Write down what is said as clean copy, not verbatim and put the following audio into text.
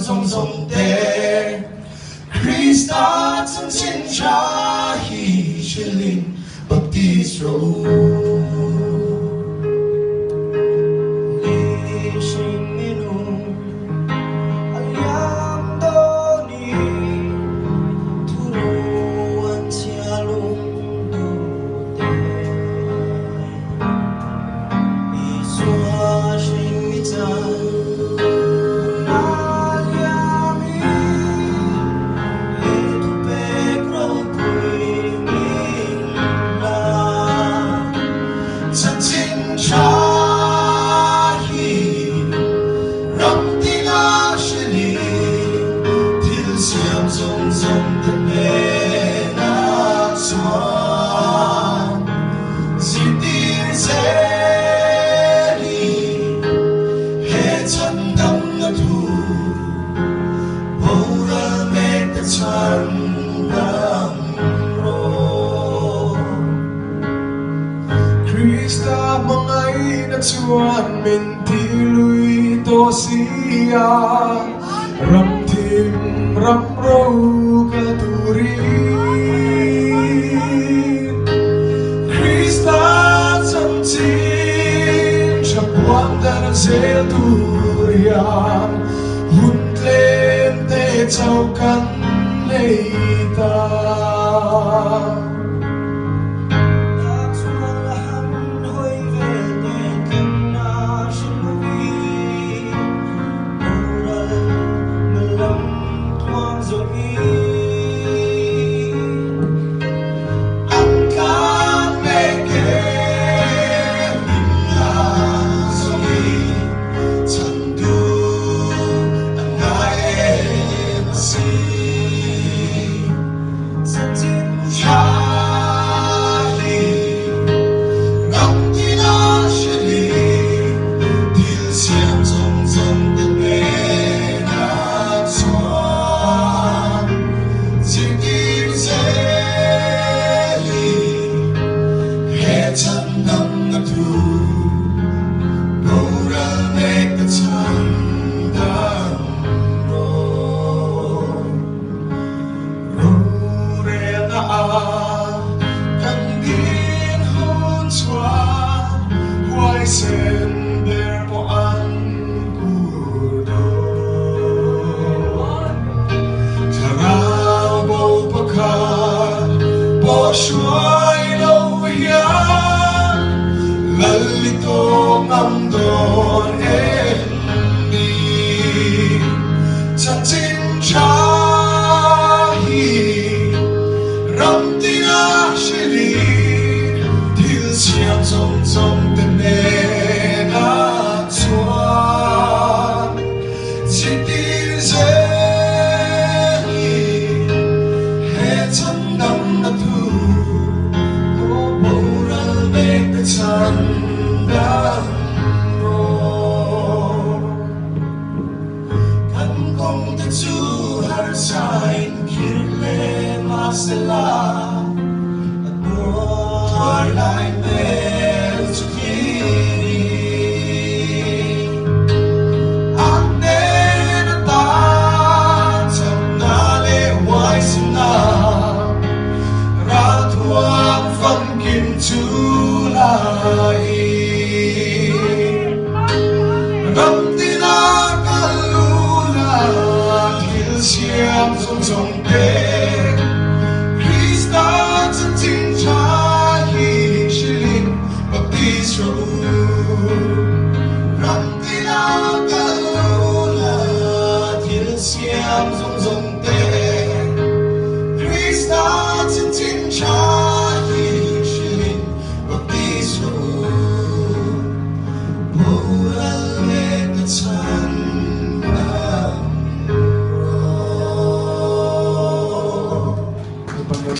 rong rong tê Krista chân chân cha hi shilin baptist ro Krista mangay na chuan min ti lui to siya ram tim ram ro ka turi Krista chân chin cha buang da zel turian hun tlem te chau kan leita Shuai lâu hian lalito ngam don en ni chân chin cha hi ram tina shili til siam zong zong ten ne na chuan chi tin ze he chân nam na tu chân đam ro kan kong te chu har sain kirle masela thor lai bel chu kiri ane na ta cham na le wai sina ra thuang phong kim chu ram tina kalula til siam zong zong te Krista chân chin cha hi shilin baptist ro ram tina kalula til siam zong zong te Krista chân chin cha